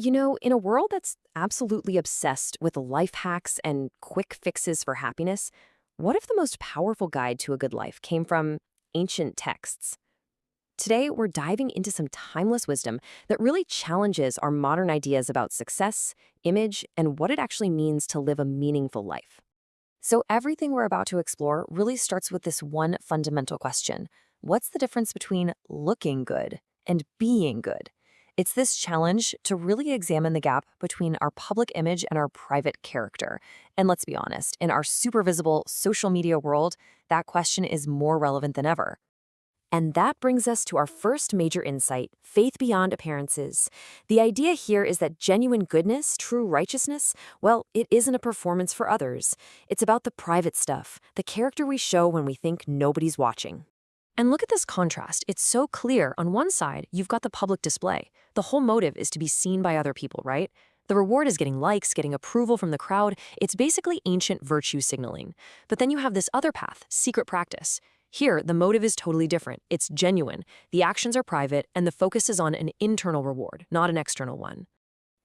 In a world that's absolutely obsessed with life hacks and quick fixes for happiness, what if the most powerful guide to a good life came from ancient texts? Today, we're diving into some timeless wisdom that really challenges our modern ideas about success, image, and what it actually means to live a meaningful life. So, everything we're about to explore really starts with this one fundamental question. What's the difference between looking good and being good? It's this challenge to really examine the gap between our public image and our private character. And let's be honest, in our super visible social media world, that question is more relevant than ever. And that brings us to our first major insight, faith beyond appearances. The idea here is that genuine goodness, true righteousness, well, it isn't a performance for others. It's about the private stuff, the character we show when we think nobody's watching. And look at this contrast. It's so clear. On one side, you've got the public display. The whole motive is to be seen by other people, right? The reward is getting likes, getting approval from the crowd. It's basically ancient virtue signaling. But then you have this other path, secret practice. Here, the motive is totally different. It's genuine. The actions are private, and the focus is on an internal reward, not an external one.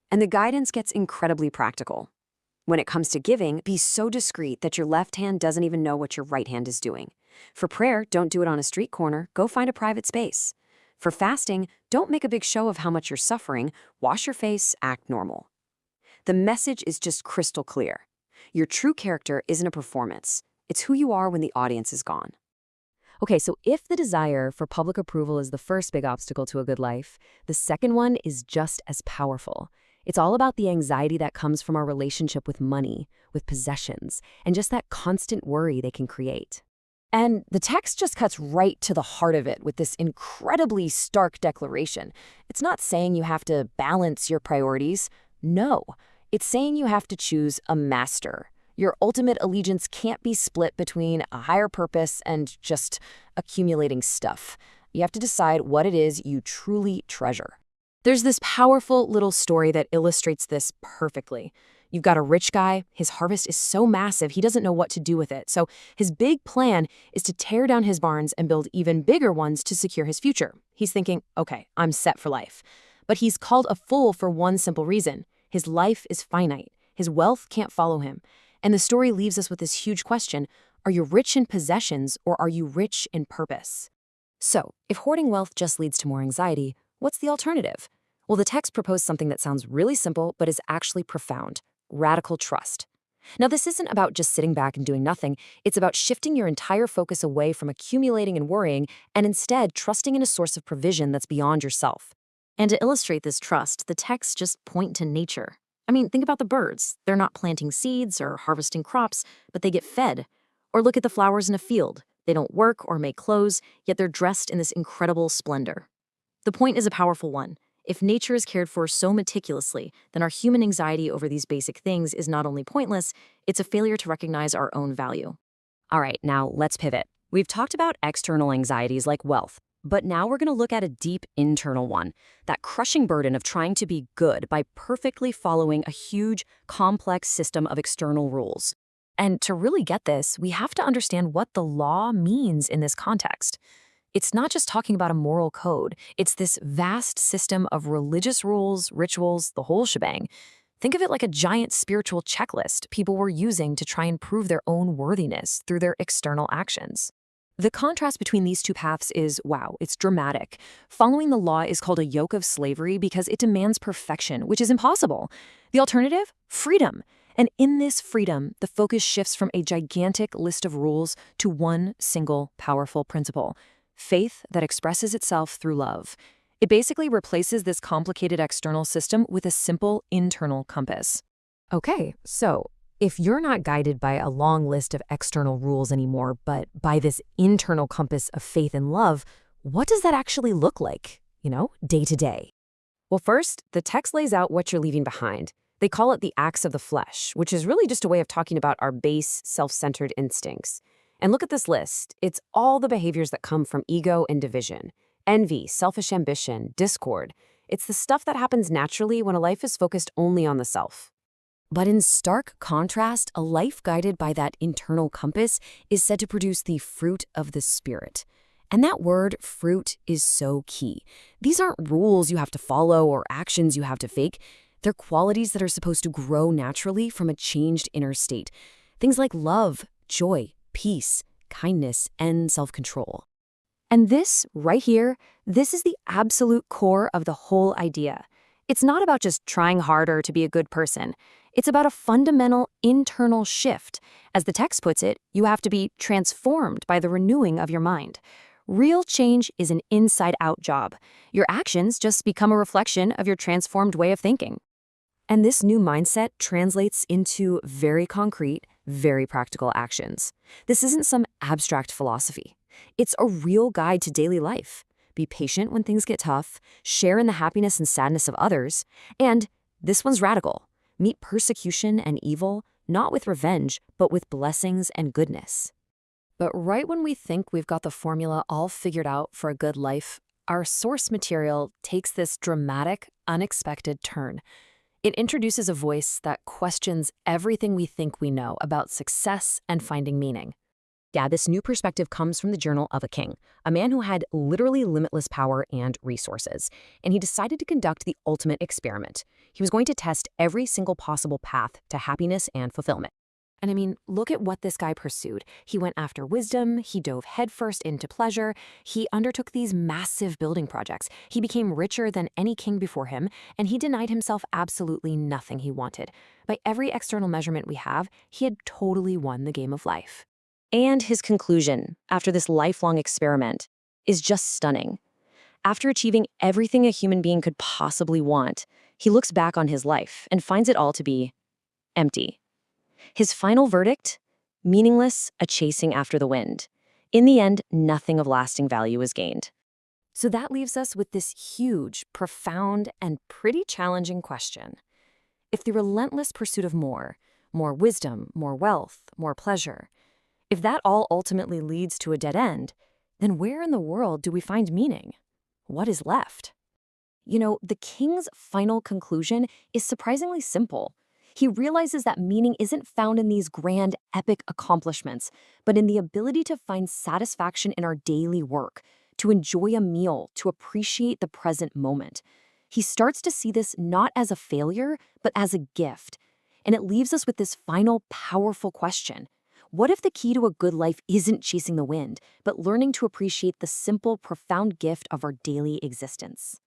And the guidance gets incredibly practical. When it comes to giving, be so discreet that your left hand doesn't even know what your right hand is doing. For prayer, don't do it on a street corner. Go find a private space. For fasting, don't make a big show of how much you're suffering. Wash your face, act normal. The message is just crystal clear. Your true character isn't a performance. It's who you are when the audience is gone. Okay, so if the desire for public approval is the first big obstacle to a good life, the second one is just as powerful. It's all about the anxiety that comes from our relationship with money, with possessions, and just that constant worry they can create. And the text just cuts right to the heart of it with this incredibly stark declaration. It's not saying you have to balance your priorities. No, it's saying you have to choose a master. Your ultimate allegiance can't be split between a higher purpose and just accumulating stuff. You have to decide what it is you truly treasure. There's this powerful little story that illustrates this perfectly. You've got a rich guy, his harvest is so massive he doesn't know what to do with it. So his big plan is to tear down his barns and build even bigger ones to secure his future. He's thinking, okay, I'm set for life. But he's called a fool for one simple reason. His life is finite. His wealth can't follow him. And the story leaves us with this huge question. Are you rich in possessions or are you rich in purpose? So, if hoarding wealth just leads to more anxiety, what's the alternative? Well, the text proposed something that sounds really simple but is actually profound. Radical trust. Now, this isn't about just sitting back and doing nothing. It's about shifting your entire focus away from accumulating and worrying and instead trusting in a source of provision that's beyond yourself. And to illustrate this trust, the texts just point to nature. I mean, think about the birds. They're not planting seeds or harvesting crops, but they get fed. Or look at the flowers in a field. They don't work or make clothes, yet they're dressed in this incredible splendor. The point is a powerful one. If nature is cared for so meticulously, then our human anxiety over these basic things is not only pointless, it's a failure to recognize our own value. All right, now let's pivot. We've talked about external anxieties like wealth, but now we're going to look at a deep internal one, that crushing burden of trying to be good by perfectly following a huge, complex system of external rules. And to really get this, we have to understand what the law means in this context. It's not just talking about a moral code. It's this vast system of religious rules, rituals, the whole shebang. Think of it like a giant spiritual checklist people were using to try and prove their own worthiness through their external actions. The contrast between these two paths is, wow, it's dramatic. Following the law is called a yoke of slavery because it demands perfection, which is impossible. The alternative? Freedom. And in this freedom, the focus shifts from a gigantic list of rules to one single powerful principle: faith that expresses itself through love. It basically replaces this complicated external system with a simple internal compass. Okay, so if you're not guided by a long list of external rules anymore, but by this internal compass of faith and love, what does that actually look like, day to day? Well, first, the text lays out what you're leaving behind. They call it the acts of the flesh, which is really just a way of talking about our base, self-centered instincts. And look at this list. It's all the behaviors that come from ego and division. Envy, selfish ambition, discord. It's the stuff that happens naturally when a life is focused only on the self. But in stark contrast, a life guided by that internal compass is said to produce the fruit of the Spirit. And that word, fruit, is so key. These aren't rules you have to follow or actions you have to fake. They're qualities that are supposed to grow naturally from a changed inner state. Things like love, joy, peace, kindness, and self-control. And this, right here, this is the absolute core of the whole idea. It's not about just trying harder to be a good person. It's about a fundamental internal shift. As the text puts it, you have to be transformed by the renewing of your mind. Real change is an inside-out job. Your actions just become a reflection of your transformed way of thinking. And this new mindset translates into very concrete, very practical actions. This isn't some abstract philosophy. It's a real guide to daily life. Be patient when things get tough, share in the happiness and sadness of others, and this one's radical. Meet persecution and evil, not with revenge, but with blessings and goodness. But right when we think we've got the formula all figured out for a good life, our source material takes this dramatic, unexpected turn. It introduces a voice that questions everything we think we know about success and finding meaning. Yeah, this new perspective comes from the journal of a king, a man who had literally limitless power and resources, and he decided to conduct the ultimate experiment. He was going to test every single possible path to happiness and fulfillment. And I mean, look at what this guy pursued. He went after wisdom, he dove headfirst into pleasure, he undertook these massive building projects, he became richer than any king before him, and he denied himself absolutely nothing he wanted. By every external measurement we have, he had totally won the game of life. And his conclusion, after this lifelong experiment, is just stunning. After achieving everything a human being could possibly want, he looks back on his life and finds it all to be empty. His final verdict? Meaningless, a chasing after the wind. In the end, nothing of lasting value is gained. So that leaves us with this huge, profound, and pretty challenging question. If the relentless pursuit of more wisdom, more wealth, more pleasure, if that all ultimately leads to a dead end, then where in the world do we find meaning? What is left? You know, the king's final conclusion is surprisingly simple. He realizes that meaning isn't found in these grand, epic accomplishments, but in the ability to find satisfaction in our daily work, to enjoy a meal, to appreciate the present moment. He starts to see this not as a failure, but as a gift. And it leaves us with this final, powerful question. What if the key to a good life isn't chasing the wind, but learning to appreciate the simple, profound gift of our daily existence?